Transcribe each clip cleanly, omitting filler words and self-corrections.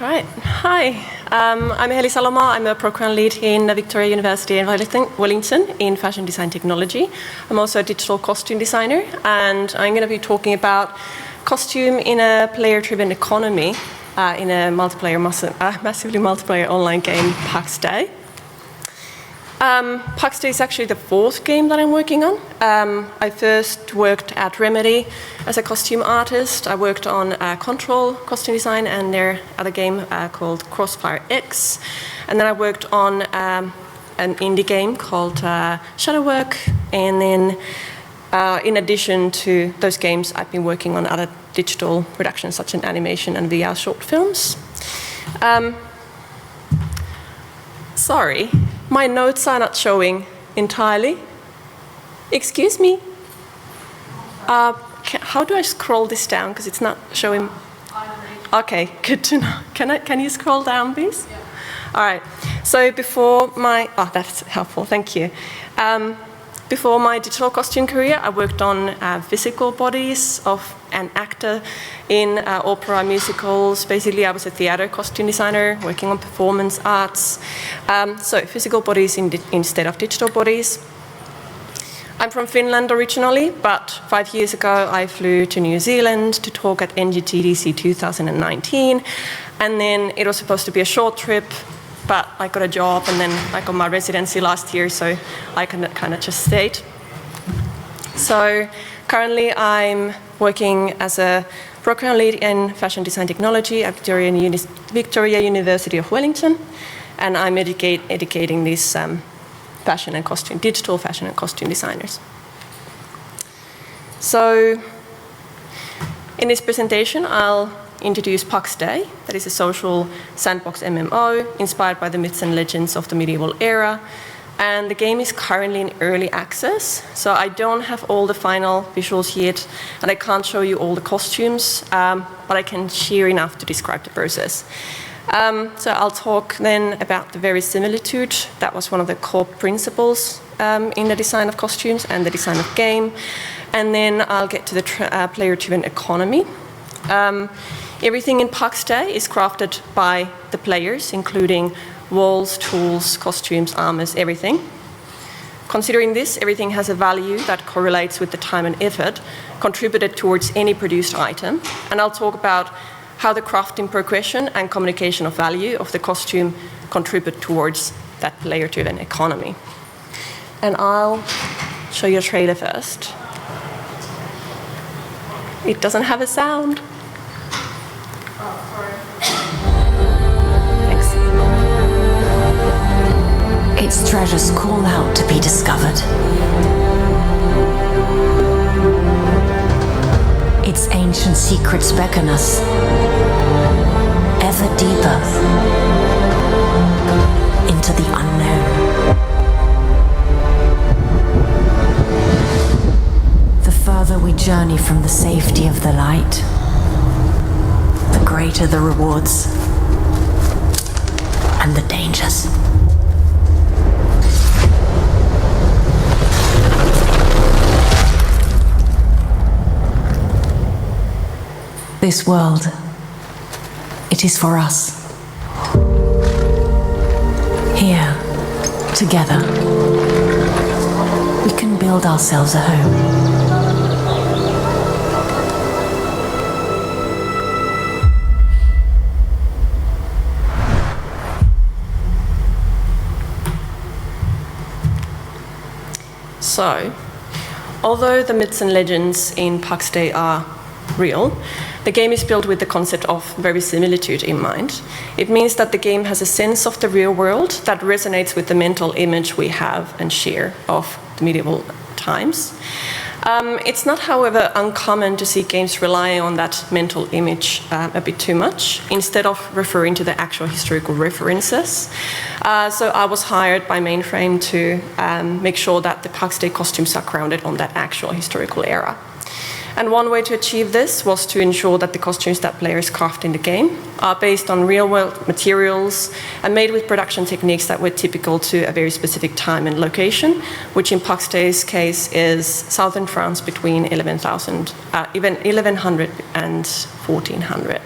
Right. Hi, I'm Heli Salomaa. I'm a program lead in Victoria University in Wellington in fashion design technology. I'm also a digital costume designer, and I'm going to be talking about costume in a player-driven economy in a massively multiplayer online game, Pax Dei. Pax Dei is actually the fourth game that I'm working on. I first worked at Remedy as a costume artist. I worked on Control costume design and their other game called Crossfire X. And then I worked on an indie game called Shadowwork. And then in addition to those games, I've been working on other digital productions such as animation and VR short films. Sorry. My notes are not showing entirely. Excuse me. How do I scroll this down? Because it's not showing. Okay, good to know. Can you scroll down, please? Yeah. All right. So before my that's helpful. Thank you. Before my digital costume career, I worked on physical bodies of an actor in opera musicals. Basically, I was a theater costume designer working on performance arts. So physical bodies instead of digital bodies. I'm from Finland originally, but 5 years ago I flew to New Zealand to talk at NZGDC 2019. And then it was supposed to be a short trip, but I got a job and then I got my residency last year, so I kind of just stayed. So currently I'm working as a program lead in fashion design technology at Victoria University of Wellington, and I'm educating these digital fashion and costume designers. So in this presentation, I'll introduce Pax Dei, that is a social sandbox MMO inspired by the myths and legends of the medieval era. And the game is currently in early access, so I don't have all the final visuals yet, and I can't show you all the costumes, but I can share enough to describe the process. So I'll talk then about the verisimilitude. That was one of the core principles in the design of costumes and the design of game. And then I'll get to the player-driven economy. Everything in Pax Dei is crafted by the players, including walls, tools, costumes, armors, everything. Considering this, everything has a value that correlates with the time and effort contributed towards any produced item. And I'll talk about how the crafting progression and communication of value of the costume contribute towards that player-driven economy. And I'll show you a trailer first. It doesn't have a sound. Its treasures call out to be discovered. Its ancient secrets beckon us ever deeper into the unknown. The further we journey from the safety of the light, the greater the rewards and the dangers. This world, it is for us. Here, together, we can build ourselves a home. So, although the myths and legends in Pax Dei are real, the game is built with the concept of verisimilitude in mind. It means that the game has a sense of the real world that resonates with the mental image we have and share of the medieval times. It's not, however, uncommon to see games relying on that mental image a bit too much, instead of referring to the actual historical references. So I was hired by Mainframe to make sure that the Pax Dei costumes are grounded on that actual historical era. And one way to achieve this was to ensure that the costumes that players craft in the game are based on real-world materials and made with production techniques that were typical to a very specific time and location, which in Pax Dei's case is southern France between 1100 and 1400.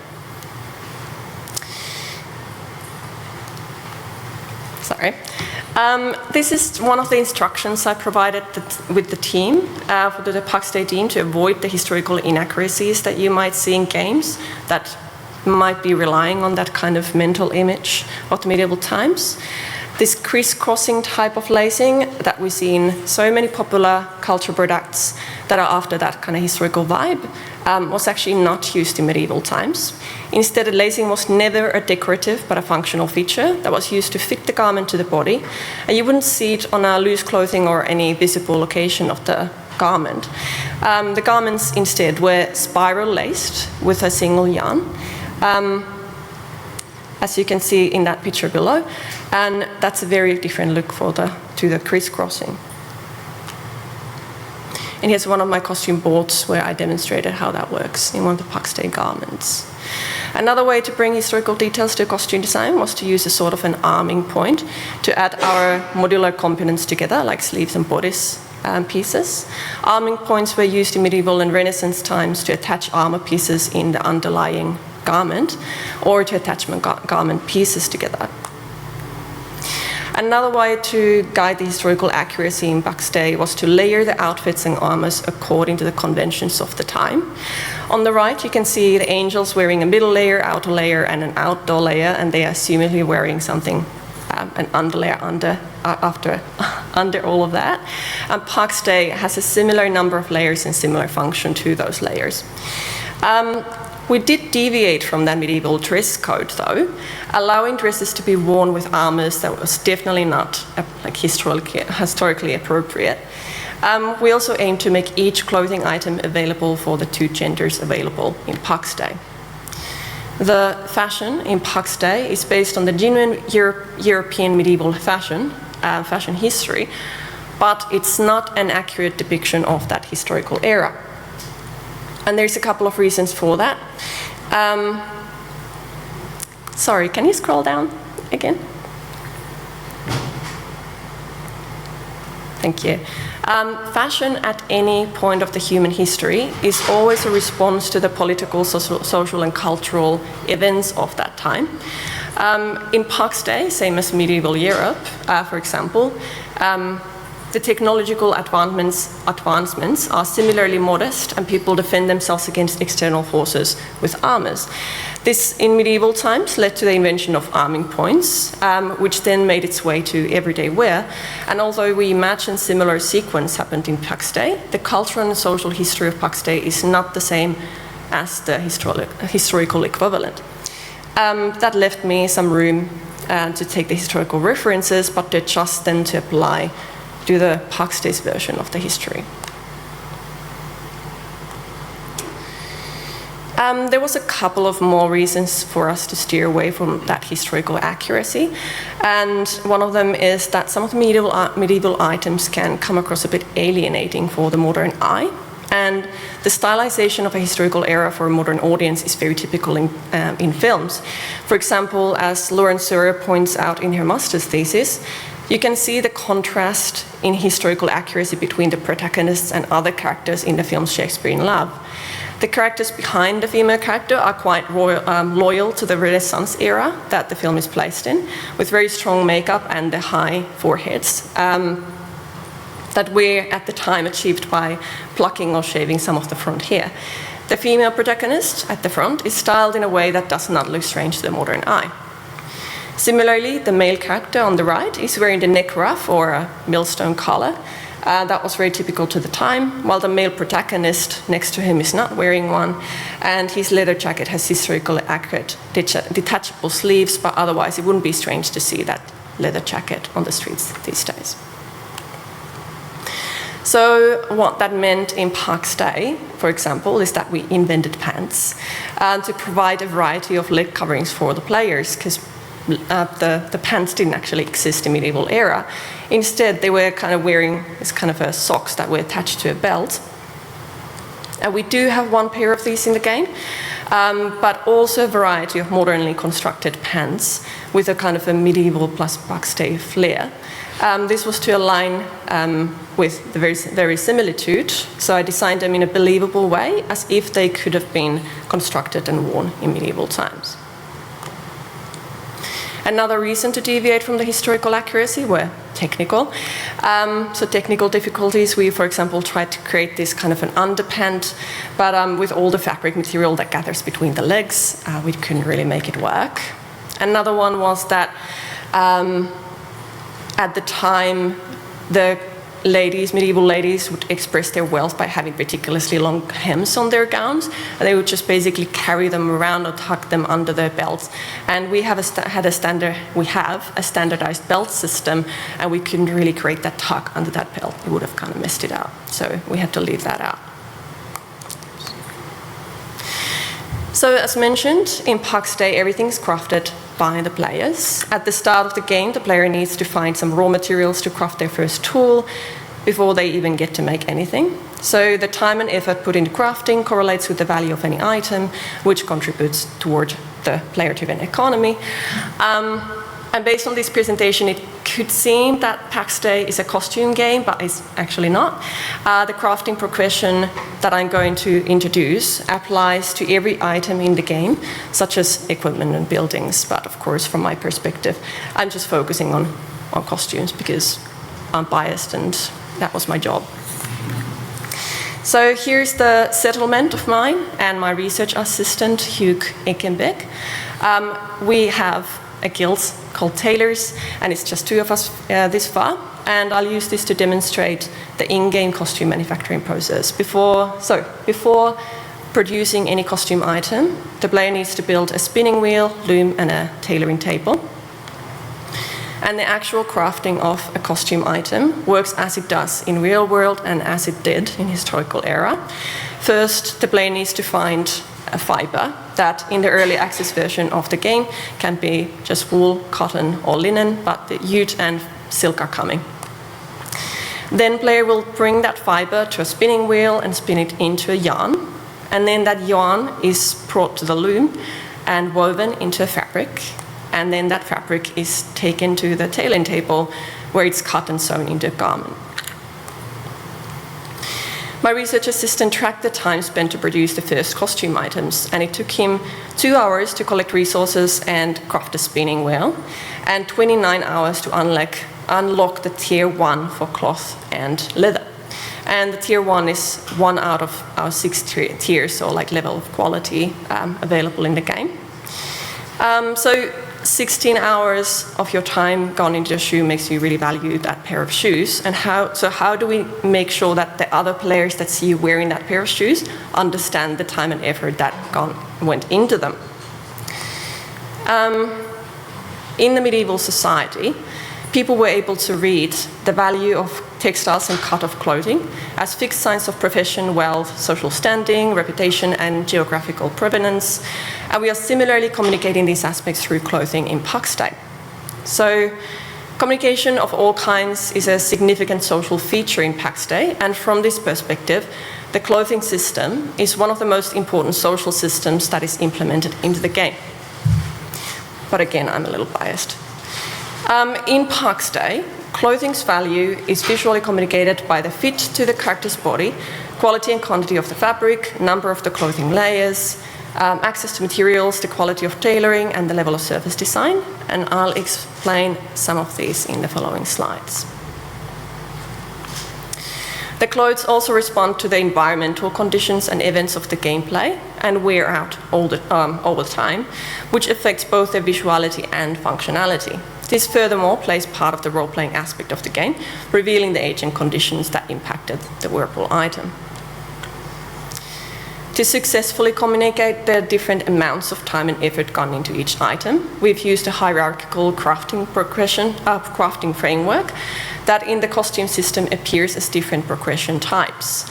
Sorry. This is one of the instructions I provided with the team, for the Pax Dei team, to avoid the historical inaccuracies that you might see in games that might be relying on that kind of mental image of the medieval times. This crisscrossing type of lacing that we see in so many popular cultural products that are after that kind of historical vibe was actually not used in medieval times. Instead, the lacing was never a decorative but a functional feature that was used to fit the garment to the body. And you wouldn't see it on a loose clothing or any visible location of the garment. The garments instead were spiral laced with a single yarn, as you can see in that picture below. And that's a very different look to the crisscrossing. And here's one of my costume boards where I demonstrated how that works in one of the Pax Dei garments. Another way to bring historical details to costume design was to use a sort of an arming point to add our modular components together, like sleeves and bodice pieces. Arming points were used in medieval and Renaissance times to attach armor pieces in the underlying garment, or to attach garment pieces together. Another way to guide the historical accuracy in Pax Dei was to layer the outfits and armors according to the conventions of the time. On the right, you can see the angels wearing a middle layer, outer layer, and an outdoor layer, and they are assumedly wearing something, an underlayer under all of that. And Pax Dei has a similar number of layers and similar function to those layers. We did deviate from that medieval dress code, though, allowing dresses to be worn with armors that was definitely not historically appropriate. We also aim to make each clothing item available for the two genders available in Pax Dei. The fashion in Pax Dei is based on the genuine European medieval fashion history, but it's not an accurate depiction of that historical era. And there's a couple of reasons for that. Sorry, can you scroll down again? Thank you. Fashion at any point of the human history is always a response to the political, social and cultural events of that time. In Pax Dei, same as medieval Europe, for example, the technological advancements are similarly modest, and people defend themselves against external forces with armors. This, in medieval times, led to the invention of arming points, which then made its way to everyday wear. And although we imagine similar sequence happened in Pax Dei, the cultural and social history of Pax Dei is not the same as the historical equivalent. That left me some room to take the historical references, but to adjust them to apply to the Pax Dei's version of the history. There was a couple of more reasons for us to steer away from that historical accuracy, and one of them is that some of the medieval items can come across a bit alienating for the modern eye, and the stylization of a historical era for a modern audience is very typical in films. For example, as Lauren Surer points out in her master's thesis, you can see the contrast in historical accuracy between the protagonists and other characters in the film Shakespeare in Love. The characters behind the female character are quite loyal to the Renaissance era that the film is placed in, with very strong makeup and the high foreheads that were at the time achieved by plucking or shaving some of the front hair. The female protagonist at the front is styled in a way that does not look strange to the modern eye. Similarly, the male character on the right is wearing the neck ruff or a millstone collar. That was very typical to the time, while the male protagonist next to him is not wearing one, and his leather jacket has historically accurate detachable sleeves, but otherwise it wouldn't be strange to see that leather jacket on the streets these days. So what that meant in Pax Dei, for example, is that we invented pants to provide a variety of leg coverings for the players, because the pants didn't actually exist in medieval era. Instead, they were kind of wearing this kind of socks that were attached to a belt. And we do have one pair of these in the game, but also a variety of modernly constructed pants with a kind of a medieval plus Pax Dei flair. This was to align with the verisimilitude, so I designed them in a believable way, as if they could have been constructed and worn in medieval times. Another reason to deviate from the historical accuracy were technical. So technical difficulties, we, for example, tried to create this kind of an underpant, but with all the fabric material that gathers between the legs, we couldn't really make it work. Another one was that at the time, the medieval ladies would express their wealth by having ridiculously long hems on their gowns. And they would just basically carry them around or tuck them under their belts. And we have a standardized belt system, and we couldn't really create that tuck under that belt. It would have kind of messed it out. So we had to leave that out. So as mentioned, in Pax Dei, everything's crafted by the players. At the start of the game, the player needs to find some raw materials to craft their first tool before they even get to make anything. So the time and effort put into crafting correlates with the value of any item, which contributes toward the player-driven economy. And based on this presentation, it could seem that Pax Dei is a costume game, but it's actually not. The crafting progression that I'm going to introduce applies to every item in the game, such as equipment and buildings. But of course, from my perspective, I'm just focusing on costumes because I'm biased and that was my job. So here's the settlement of mine and my research assistant, Hugh Eckenbeck. We have a guild called Tailors, and it's just two of us this far. And I'll use this to demonstrate the in-game costume manufacturing process. Before producing any costume item, the player needs to build a spinning wheel, loom, and a tailoring table. And the actual crafting of a costume item works as it does in real world and as it did in historical era. First, the player needs to find a fiber that in the early access version of the game can be just wool, cotton, or linen, but the jute and silk are coming. Then player will bring that fiber to a spinning wheel and spin it into a yarn. And then that yarn is brought to the loom and woven into a fabric. And then that fabric is taken to the tailoring table where it's cut and sewn into a garment. My research assistant tracked the time spent to produce the first costume items, and it took him 2 hours to collect resources and craft a spinning wheel, and 29 hours to unlock the tier 1 for cloth and leather. And the tier 1 is 1 out of our 6 tiers, so like level of quality available in the game. So 16 hours of your time gone into a shoe makes you really value that pair of shoes. And how do we make sure that the other players that see you wearing that pair of shoes understand the time and effort that went into them? In the medieval society, people were able to read the value of textiles and cut of clothing as fixed signs of profession, wealth, social standing, reputation, and geographical provenance. And we are similarly communicating these aspects through clothing in Pax Dei. So communication of all kinds is a significant social feature in Pax Dei, and from this perspective, the clothing system is one of the most important social systems that is implemented into the game. But again, I'm a little biased. In Pax Dei, clothing's value is visually communicated by the fit to the character's body, quality and quantity of the fabric, number of the clothing layers, access to materials, the quality of tailoring, and the level of surface design. And I'll explain some of these in the following slides. The clothes also respond to the environmental conditions and events of the gameplay and wear out all the time, which affects both their visuality and functionality. This furthermore plays part of the role-playing aspect of the game, revealing the age and conditions that impacted the wearable item. To successfully communicate the different amounts of time and effort gone into each item, we've used a hierarchical crafting framework that in the costume system appears as different progression types.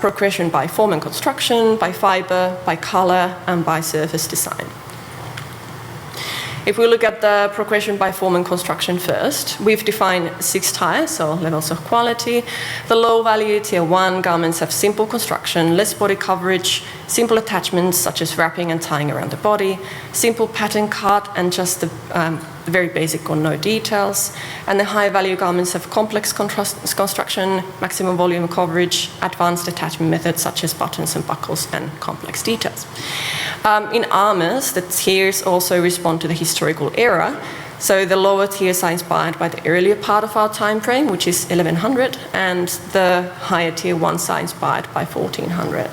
Progression by form and construction, by fiber, by color, and by surface design. If we look at the progression by form and construction first, we've defined 6 tiers, so levels of quality. The low value tier 1 garments have simple construction, less body coverage, simple attachments such as wrapping and tying around the body, simple pattern cut and just the very basic or no details. And the high value garments have complex construction, maximum volume coverage, advanced attachment methods such as buttons and buckles, and complex details. In armors, the tiers also respond to the historical era. So the lower tiers are inspired by the earlier part of our time frame, which is 1100, and the higher tier ones are inspired by 1400.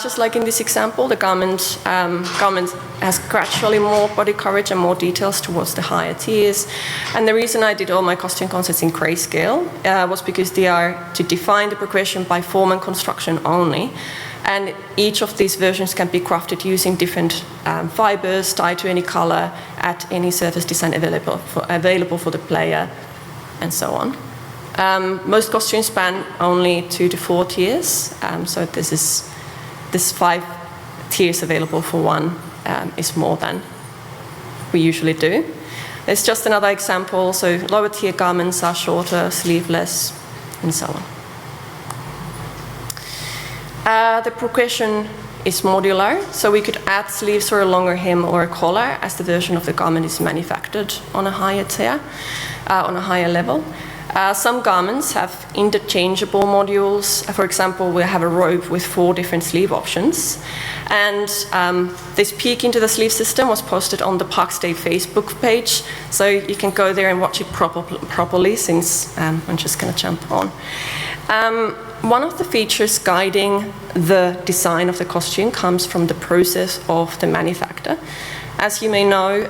Just like in this example, the garment has gradually more body coverage and more details towards the higher tiers. And the reason I did all my costume concepts in grayscale was because they are to define the progression by form and construction only. And each of these versions can be crafted using different fibers, dyed to any color, at any surface design available for the player, and so on. Most costumes span only 2 to 4 tiers, so this 5 tiers available for one is more than we usually do. There's just another example. So lower tier garments are shorter, sleeveless, and so on. The progression is modular, so we could add sleeves or a longer hem or a collar as the version of the garment is manufactured on a higher tier, on a higher level. Some garments have interchangeable modules. For example, we have a robe with 4 different sleeve options. And this peek into the sleeve system was posted on the Pax Dei Facebook page, so you can go there and watch it properly, since I'm just going to jump on. One of the features guiding the design of the costume comes from the process of the manufacture. As you may know,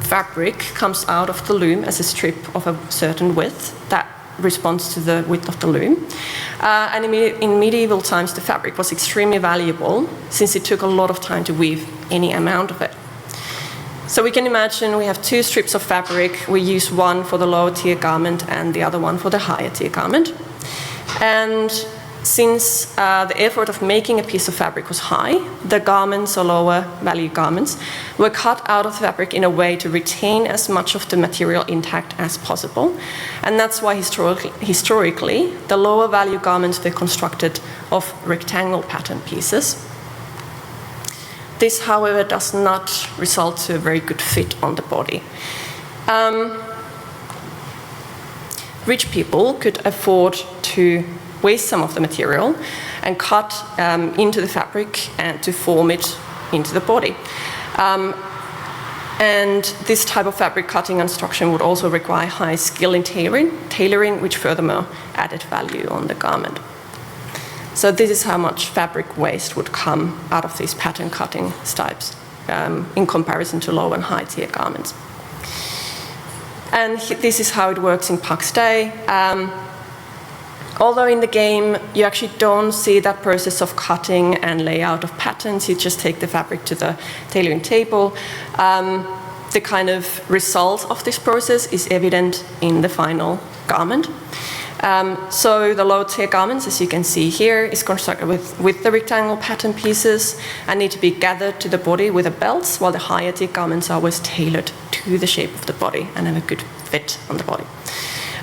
fabric comes out of the loom as a strip of a certain width that responds to the width of the loom. And in medieval times, the fabric was extremely valuable since it took a lot of time to weave any amount of it. So we can imagine we have 2 strips of fabric. We use one for the lower tier garment and the other one for the higher tier garment. And since the effort of making a piece of fabric was high, the garments, or lower value garments, were cut out of fabric in a way to retain as much of the material intact as possible. And that's why historically the lower value garments were constructed of rectangle pattern pieces. This, however, does not result to a very good fit on the body. Rich people could afford to waste some of the material and cut into the fabric and to form it into the body. And this type of fabric cutting and construction would also require high skill in tailoring, which furthermore added value on the garment. So this is how much fabric waste would come out of these pattern cutting types in comparison to low and high tier garments. And this is how it works in Pax Dei. Although in the game you actually don't see that process of cutting and layout of patterns, you just take the fabric to the tailoring table. The kind of result of this process is evident in the final garment. So the low tier garments, as you can see here, is constructed with the rectangle pattern pieces and need to be gathered to the body with the belts, while the higher tier garments are always tailored to the shape of the body and have a good fit on the body.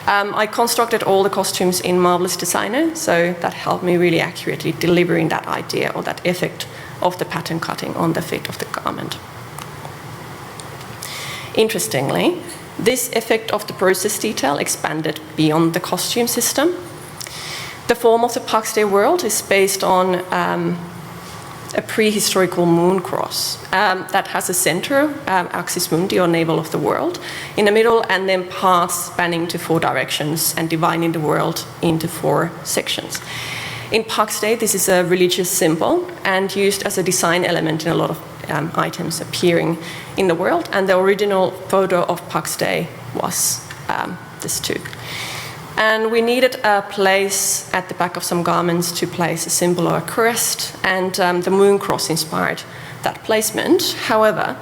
I constructed all the costumes in Marvelous Designer, so that helped me really accurately delivering that idea or that effect of the pattern cutting on the fit of the garment. Interestingly, this effect of the process detail expanded beyond the costume system. The form of the Pax Dei world is based on a prehistorical moon cross that has a center, axis mundi, or navel of the world, in the middle, and then paths spanning to 4 directions and dividing the world into 4 sections. In Pax Dei, this is a religious symbol and used as a design element in a lot of items appearing in the world, and the original photo of Pax Dei was this too. And we needed a place at the back of some garments to place a symbol or a crest, and the moon cross inspired that placement. However,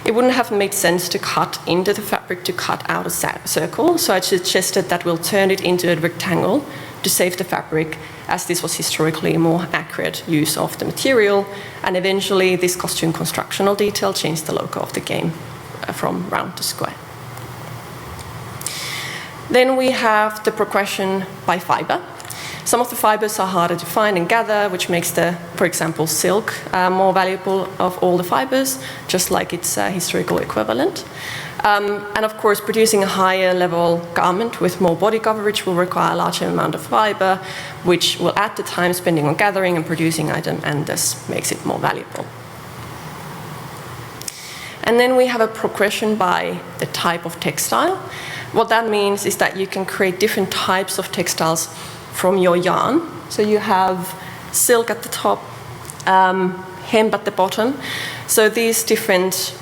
it wouldn't have made sense to cut into the fabric to cut out a circle, so I suggested that we'll turn it into a rectangle to save the fabric, as this was historically a more accurate use of the material, and eventually this costume constructional detail changed the logo of the game from round to square. Then we have the progression by fiber. Some of the fibers are harder to find and gather, which makes the, for example, silk more valuable of all the fibers, just like its historical equivalent. And of course, producing a higher level garment with more body coverage will require a larger amount of fiber, which will add the time spending on gathering and producing item, and thus makes it more valuable. And then we have a progression by the type of textile. What that means is that you can create different types of textiles from your yarn. So you have silk at the top, hemp at the bottom. So these different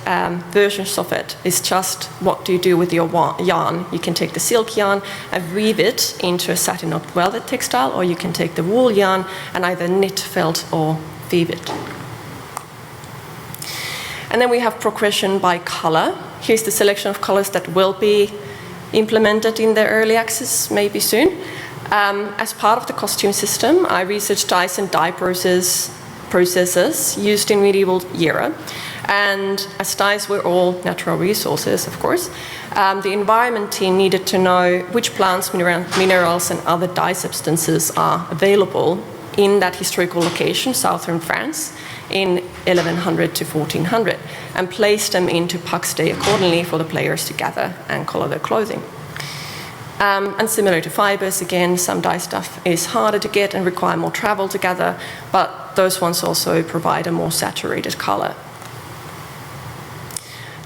versions of it is just what do you do with your yarn. You can take the silk yarn and weave it into a satin or velvet textile, or you can take the wool yarn and either knit, felt, or weave it. And then we have progression by color. Here's the selection of colors that will be implemented in the early access, maybe soon. As part of the costume system, I researched dyes and dye processes used in medieval era. And as dyes were all natural resources, of course, the environment team needed to know which plants, minerals, and other dye substances are available in that historical location, southern France, in 1100 to 1400, and place them into Pax Dei accordingly for the players to gather and color their clothing. And similar to fibers, again, some dye stuff is harder to get and require more travel to gather, but those ones also provide a more saturated color.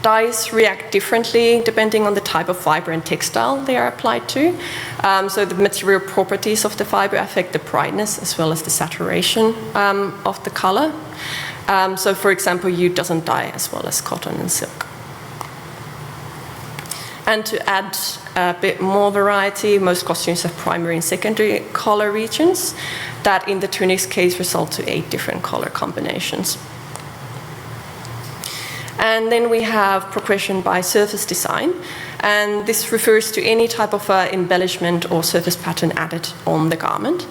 Dyes react differently depending on the type of fiber and textile they are applied to. So the material properties of the fiber affect the brightness as well as the saturation of the color. So for example, jute doesn't dye as well as cotton and silk. And to add a bit more variety, most costumes have primary and secondary color regions that in the tunic's case result to 8 different color combinations. And then we have progression by surface design, and this refers to any type of embellishment or surface pattern added on the garment.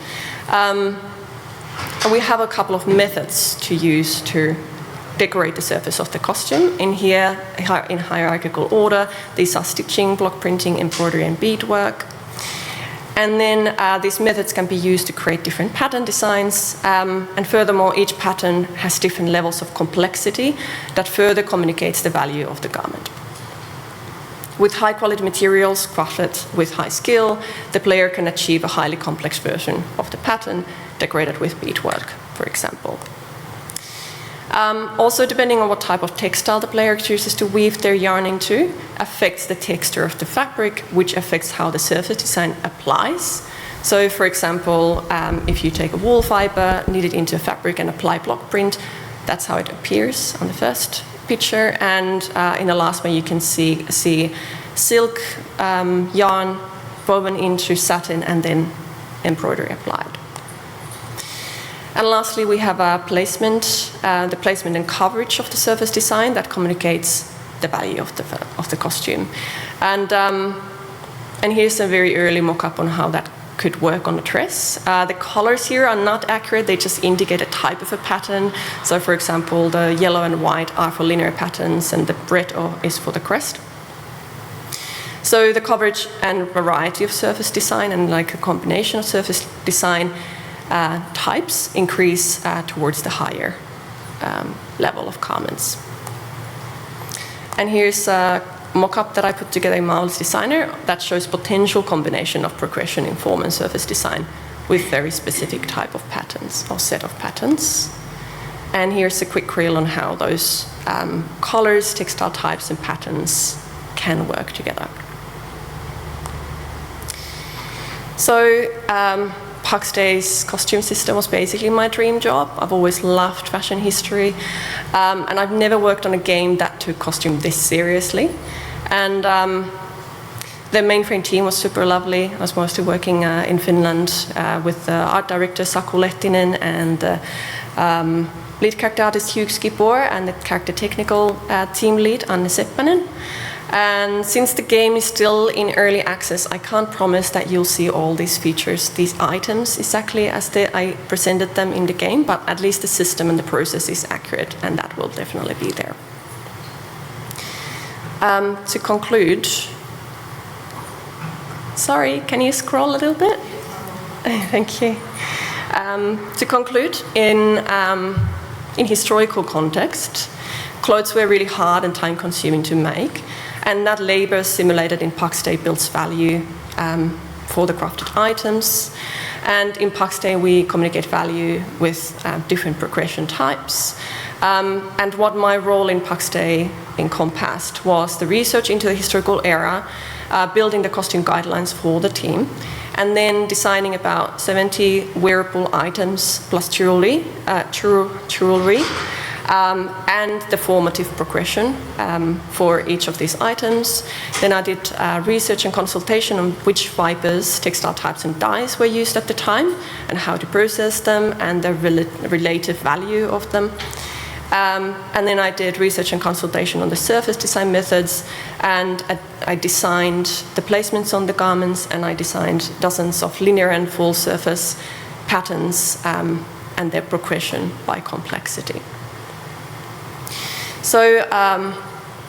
And we have a couple of methods to use to decorate the surface of the costume. In here, in hierarchical order, these are stitching, block printing, embroidery, and beadwork. And then these methods can be used to create different pattern designs. And furthermore, each pattern has different levels of complexity that further communicates the value of the garment. With high quality materials crafted with high skill, the player can achieve a highly complex version of the pattern decorated with beadwork, for example. Also, depending on what type of textile the player chooses to weave their yarn into, affects the texture of the fabric, which affects how the surface design applies. So, for example, if you take a wool fiber, knead it into a fabric and apply block print, that's how it appears on the first picture. And in the last one, you can see silk yarn woven into satin and then embroidery applied. And lastly, we have a placement, the placement and coverage of the surface design that communicates the value of the costume. And here's a very early mock-up on how that could work on a dress. The colors here are not accurate, they just indicate a type of a pattern. So for example, the yellow and white are for linear patterns and the red is for the crest. So the coverage and variety of surface design and like a combination of surface design types increase towards the higher level of garments. And here's a mock-up that I put together in Marvelous Designer that shows potential combination of progression in form and surface design with very specific type of patterns or set of patterns. And here's a quick reel on how those colors, textile types, and patterns can work together. So, Pax Dei's costume system was basically my dream job. I've always loved fashion history, and I've never worked on a game that took costume this seriously. And the mainframe team was super lovely. I was mostly working in Finland with the art director Saku Lehtinen and the lead character artist Hugh Skipor and the character technical team lead Anne Seppänen. And since the game is still in early access, I can't promise that you'll see all these features, these items, exactly as I presented them in the game, but at least the system and the process is accurate, and that will definitely be there. To conclude, sorry, can you scroll a little bit? Thank you. To conclude, in historical context, clothes were really hard and time-consuming to make, and that labour simulated in Pax Dei builds value for the crafted items. And in Pax Dei, we communicate value with different progression types. And what my role in Pax Dei encompassed was the research into the historical era, building the costume guidelines for the team, and then designing about 70 wearable items plus jewelry, and the formative progression for each of these items. Then I did research and consultation on which fibers, textile types and dyes were used at the time, and how to process them, and the relative value of them. And then I did research and consultation on the surface design methods, and I designed the placements on the garments, and I designed dozens of linear and full surface patterns and their progression by complexity. So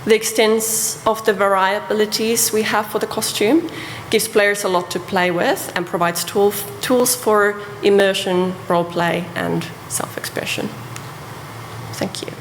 the extent of the variabilities we have for the costume gives players a lot to play with and provides tools for immersion, role play, and self-expression. Thank you.